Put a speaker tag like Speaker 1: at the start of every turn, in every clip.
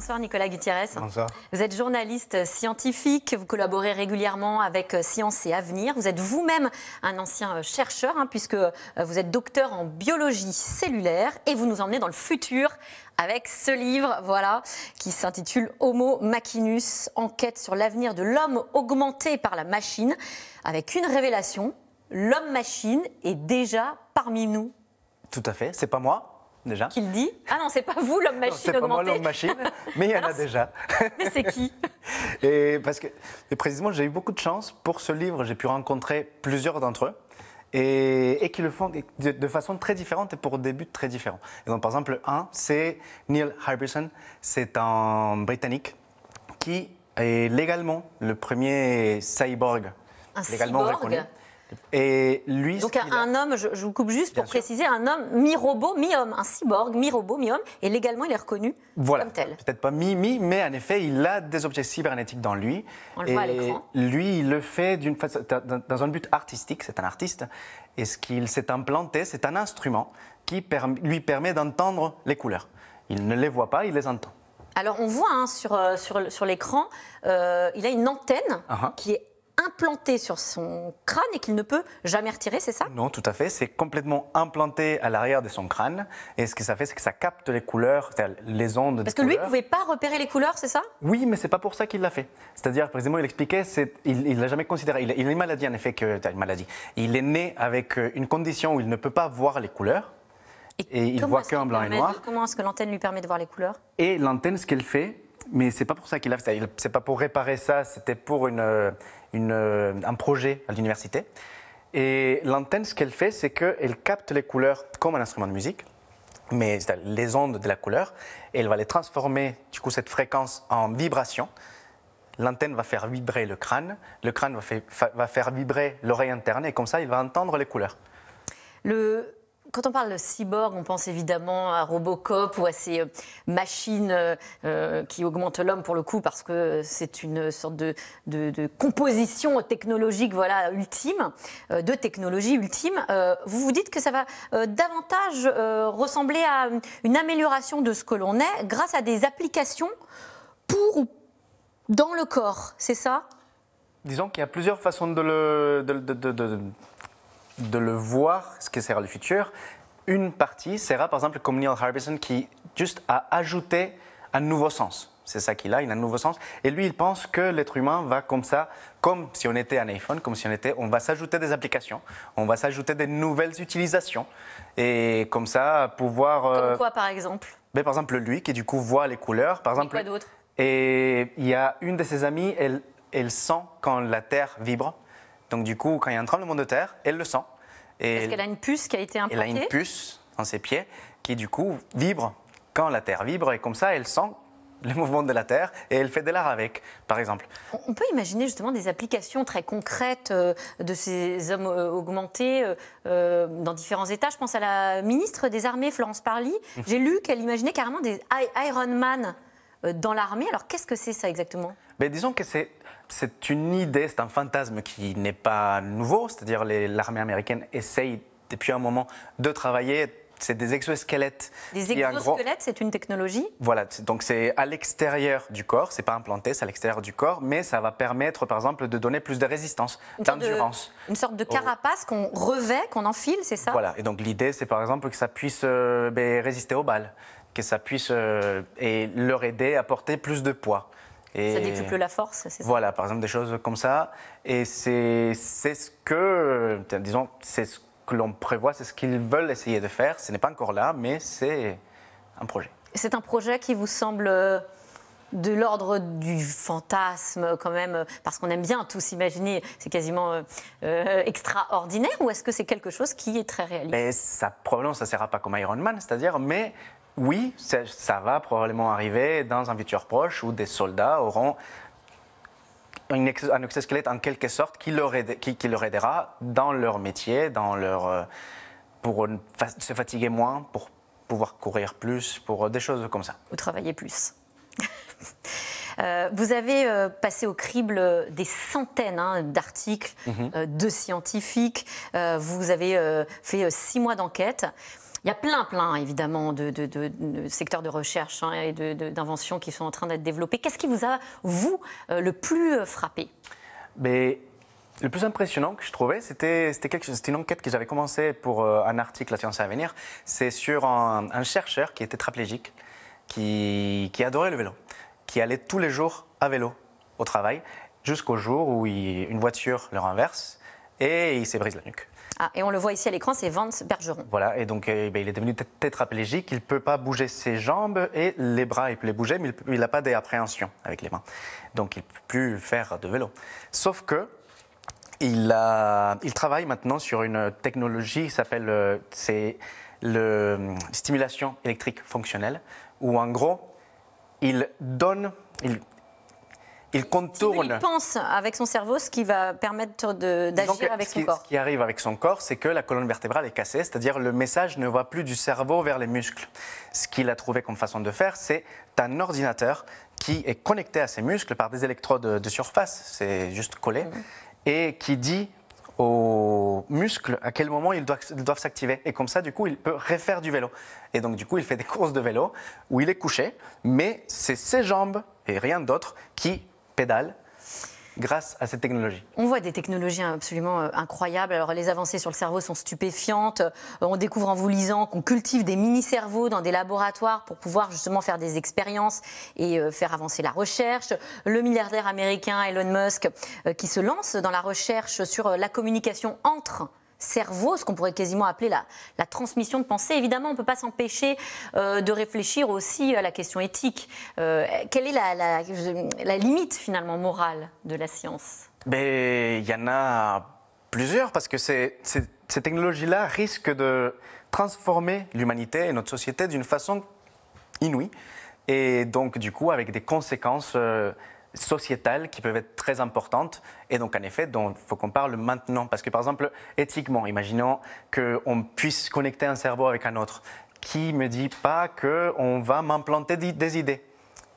Speaker 1: Bonsoir Nicolas Gutiérrez.
Speaker 2: Bonsoir.
Speaker 1: Vous êtes journaliste scientifique, vous collaborez régulièrement avec Science et Avenir. Vous êtes vous-même un ancien chercheur, puisque vous êtes docteur en biologie cellulaire et vous nous emmenez dans le futur avec ce livre, voilà, qui s'intitule Homo Machinus, enquête sur l'avenir de l'homme augmenté par la machine, avec une révélation, l'homme-machine est déjà parmi nous.
Speaker 2: Tout à fait, c'est pas moi. Déjà.
Speaker 1: Qui le dit? Ah non, c'est pas vous l'homme-machine augmenté.
Speaker 2: C'est pas moi l'homme-machine, mais il y en a déjà.
Speaker 1: Mais c'est qui?
Speaker 2: Et précisément, j'ai eu beaucoup de chance. Pour ce livre, j'ai pu rencontrer plusieurs d'entre eux et qui le font de façon très différente et pour des buts très différents. Et donc, par exemple, un, c'est Neil Harbisson. C'est un Britannique qui est légalement le premier cyborg légalement reconnu. Et lui,
Speaker 1: donc un homme, je vous coupe juste pour préciser, un homme mi-robot, mi-homme, un cyborg, mi-robot, mi-homme, et légalement il est reconnu comme tel.
Speaker 2: Peut-être pas mi-mi, mais en effet, il a des objets cybernétiques dans lui.
Speaker 1: On le voit à l'écran.
Speaker 2: Lui, il le fait dans un but artistique, c'est un artiste, et ce qu'il s'est implanté, c'est un instrument qui lui permet d'entendre les couleurs. Il ne les voit pas, il les entend.
Speaker 1: Alors on voit sur l'écran, il a une antenne qui est implanté sur son crâne et qu'il ne peut jamais retirer, c'est ça?
Speaker 2: Non, tout à fait. C'est complètement implanté à l'arrière de son crâne. Et ce que ça fait, c'est que ça capte les couleurs, c'est-à-dire les ondes.
Speaker 1: Parce que lui, il ne pouvait pas repérer les couleurs, c'est ça?
Speaker 2: Oui, mais ce n'est pas pour ça qu'il l'a fait. C'est-à-dire, précisément, il expliquait, il ne l'a jamais considéré. Il a une maladie, en effet, une maladie. Il est né avec une condition où il ne peut pas voir les couleurs. Et il voit qu'en blanc et noir.
Speaker 1: Comment est-ce que l'antenne lui permet de voir les couleurs?
Speaker 2: Et l'antenne, ce qu'elle fait, mais c'est pas pour ça qu'il a fait ça. C'est pas pour réparer ça. C'était pour un projet à l'université. Et l'antenne, ce qu'elle fait, c'est qu'elle capte les couleurs comme un instrument de musique, mais les ondes de la couleur, et elle va les transformer, du coup, cette fréquence en vibration. L'antenne va faire vibrer le crâne va faire vibrer l'oreille interne, et comme ça, il va entendre les couleurs.
Speaker 1: Quand on parle de cyborg, on pense évidemment à Robocop ou à ces machines qui augmentent l'homme pour le coup, parce que c'est une sorte de composition technologique, voilà, ultime, de technologie ultime. Vous vous dites que ça va davantage ressembler à une amélioration de ce que l'on est grâce à des applications pour ou dans le corps, c'est ça?
Speaker 2: Disons qu'il y a plusieurs façons de le voir, ce que sera le futur. Une partie sera par exemple comme Neil Harbisson qui juste a ajouté un nouveau sens. C'est ça qu'il a, il a un nouveau sens. Et lui, il pense que l'être humain va comme ça, comme si on était un iPhone, on va s'ajouter des applications, on va s'ajouter des nouvelles utilisations. Et comme ça, pouvoir...
Speaker 1: Comme quoi, par exemple?
Speaker 2: Par exemple, lui, qui du coup voit les couleurs. Par exemple,
Speaker 1: quoi d'autre?
Speaker 2: Et il y a une de ses amies, elle sent quand la Terre vibre. Donc du coup, quand il y a un tremblement de terre, elle le sent.
Speaker 1: Parce qu'elle a une puce qui a été implantée.
Speaker 2: Elle a une puce dans ses pieds qui du coup vibre quand la terre vibre et comme ça, elle sent le mouvement de la terre et elle fait de l'art avec, par exemple.
Speaker 1: On peut imaginer justement des applications très concrètes de ces hommes augmentés dans différents états. Je pense à la ministre des Armées, Florence Parly. J'ai lu qu'elle imaginait carrément des Iron Man dans l'armée. Alors qu'est-ce que c'est ça exactement?
Speaker 2: Disons que c'est une idée, c'est un fantasme qui n'est pas nouveau. C'est-à-dire l'armée américaine essaye depuis un moment de travailler. C'est des exosquelettes.
Speaker 1: Des exosquelettes, c'est une technologie?
Speaker 2: Voilà, donc c'est à l'extérieur du corps, c'est pas implanté, c'est à l'extérieur du corps, mais ça va permettre par exemple de donner plus de résistance, d'endurance.
Speaker 1: Une sorte de carapace qu'on revêt, qu'on enfile, c'est ça?
Speaker 2: Voilà, et donc l'idée c'est par exemple que ça puisse résister aux balles, que ça puisse et leur aider à porter plus de poids.
Speaker 1: Et ça décuple la force, c'est ça?
Speaker 2: Voilà, par exemple des choses comme ça. Et c'est ce que, disons, c'est ce que l'on prévoit, c'est ce qu'ils veulent essayer de faire. Ce n'est pas encore là, mais c'est un projet.
Speaker 1: C'est un projet qui vous semble de l'ordre du fantasme quand même, parce qu'on aime bien tous imaginer, c'est quasiment extraordinaire, ou est-ce que c'est quelque chose qui est très réaliste?
Speaker 2: Probablement, ça ne sera pas comme Iron Man, c'est-à-dire, mais oui, ça va probablement arriver dans un futur proche où des soldats auront un exosquelette en quelque sorte qui leur aidera dans leur métier, pour se fatiguer moins, pour pouvoir courir plus, pour des choses comme ça.
Speaker 1: Ou travailler plus. Vous avez passé au crible des centaines d'articles de scientifiques. Vous avez fait 6 mois d'enquête. Il y a plein évidemment, de secteurs de recherche et d'inventions qui sont en train d'être développés. Qu'est-ce qui vous a, vous, le plus frappé?
Speaker 2: Mais le plus impressionnant que je trouvais, c'était une enquête que j'avais commencée pour un article à Sciences et Avenir. C'est sur un chercheur qui est tétraplégique, qui adorait le vélo, qui allait tous les jours à vélo au travail, jusqu'au jour où une voiture le renverse et il s'est brisé la nuque.
Speaker 1: Ah, et on le voit ici à l'écran, c'est Vance Bergeron.
Speaker 2: Voilà, et donc il est devenu tétraplégique, il ne peut pas bouger ses jambes et les bras, il peut les bouger, mais il n'a pas d'appréhension avec les mains. Donc il ne peut plus faire de vélo. Sauf que il travaille maintenant sur une technologie qui s'appelle stimulation électrique fonctionnelle, où en gros, il contourne.
Speaker 1: Il pense avec son cerveau, ce qui va permettre d'agir avec son corps.
Speaker 2: Ce qui arrive avec son corps, c'est que la colonne vertébrale est cassée, c'est-à-dire le message ne va plus du cerveau vers les muscles. Ce qu'il a trouvé comme façon de faire, c'est un ordinateur qui est connecté à ses muscles par des électrodes de surface, c'est juste collé, et qui dit aux muscles à quel moment ils doivent s'activer. Et comme ça, du coup, il peut refaire du vélo. Et donc, du coup, il fait des courses de vélo où il est couché, mais c'est ses jambes et rien d'autre qui pédalent grâce à cette technologie.
Speaker 1: On voit des technologies absolument incroyables. Alors, les avancées sur le cerveau sont stupéfiantes. On découvre en vous lisant qu'on cultive des mini-cerveaux dans des laboratoires pour pouvoir justement faire des expériences et faire avancer la recherche. Le milliardaire américain Elon Musk qui se lance dans la recherche sur la communication entre cerveau, ce qu'on pourrait quasiment appeler la transmission de pensée. Évidemment, on ne peut pas s'empêcher de réfléchir aussi à la question éthique. Quelle est la limite finalement morale de la science?
Speaker 2: Il y en a plusieurs parce que ces technologies-là risquent de transformer l'humanité et notre société d'une façon inouïe et donc du coup avec des conséquences sociétales qui peuvent être très importantes et donc en effet il faut qu'on parle maintenant parce que par exemple éthiquement, imaginons qu'on puisse connecter un cerveau avec un autre, qui me dit pas qu'on va m'implanter des idées?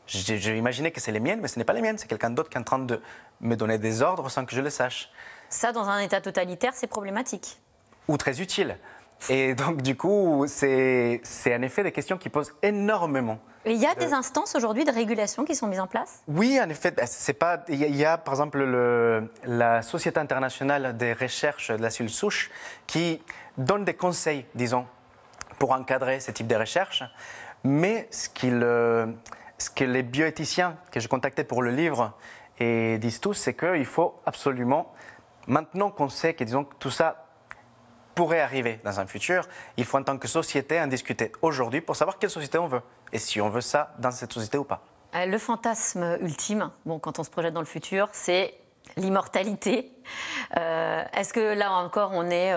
Speaker 2: J'ai imaginé que c'est les miennes, mais ce n'est pas les miennes, c'est quelqu'un d'autre qui est en train de me donner des ordres sans que je le sache.
Speaker 1: Ça, dans un État totalitaire, c'est problématique.
Speaker 2: Ou très utile. Et donc, du coup, c'est en effet des questions qui posent énormément.
Speaker 1: Et il y a des instances aujourd'hui de régulation qui sont mises en place?
Speaker 2: Oui, en effet. Il y a, par exemple, la Société internationale des recherches de la cellule souche qui donne des conseils, disons, pour encadrer ce type de recherche. Mais ce que les bioéthiciens que j'ai contactés pour le livre disent tous, c'est qu'il faut absolument, maintenant qu'on sait que disons, tout ça pourrait arriver dans un futur, il faut en tant que société en discuter aujourd'hui pour savoir quelle société on veut et si on veut ça dans cette société ou pas.
Speaker 1: Le fantasme ultime, quand on se projette dans le futur, c'est l'immortalité. Est-ce que là encore on est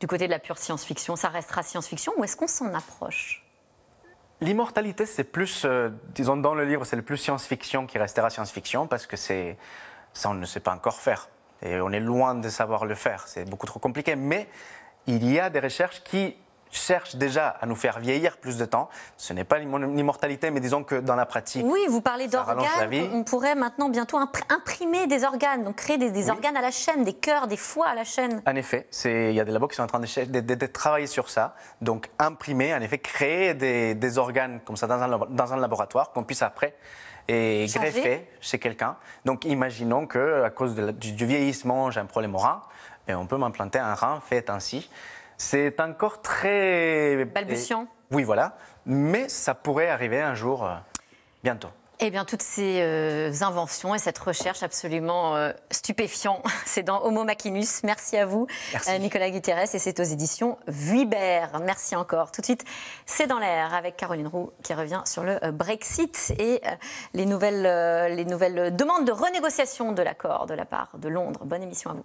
Speaker 1: du côté de la pure science-fiction? Ça restera science-fiction ou est-ce qu'on s'en approche?
Speaker 2: L'immortalité, c'est plus, disons dans le livre, c'est le plus science-fiction qui restera science-fiction parce que ça on ne sait pas encore faire. Et on est loin de savoir le faire, c'est beaucoup trop compliqué. Mais il y a des recherches qui cherchent déjà à nous faire vieillir plus de temps. Ce n'est pas l'immortalité, mais disons que dans la pratique,
Speaker 1: oui, vous parlez d'organes, on pourrait maintenant bientôt imprimer des organes, donc créer des organes à la chaîne, des cœurs, des foies à la chaîne.
Speaker 2: En effet, il y a des labos qui sont en train de travailler sur ça. Donc imprimer, en effet, créer des organes comme ça dans un laboratoire qu'on puisse après greffer chez quelqu'un. Donc imaginons qu'à cause du vieillissement, j'ai un problème au rein, et on peut m'implanter un rein fait ainsi. C'est encore très
Speaker 1: balbutiant.
Speaker 2: Oui, voilà. Mais ça pourrait arriver un jour, bientôt.
Speaker 1: Eh bien, toutes ces inventions et cette recherche absolument stupéfiant, c'est dans Homo Machinus. Merci à vous, Nicolas Guiterres, et c'est aux éditions Vuibert. Merci encore. Tout de suite, c'est dans l'air avec Caroline Roux qui revient sur le Brexit et les nouvelles demandes de renégociation de l'accord de la part de Londres. Bonne émission à vous.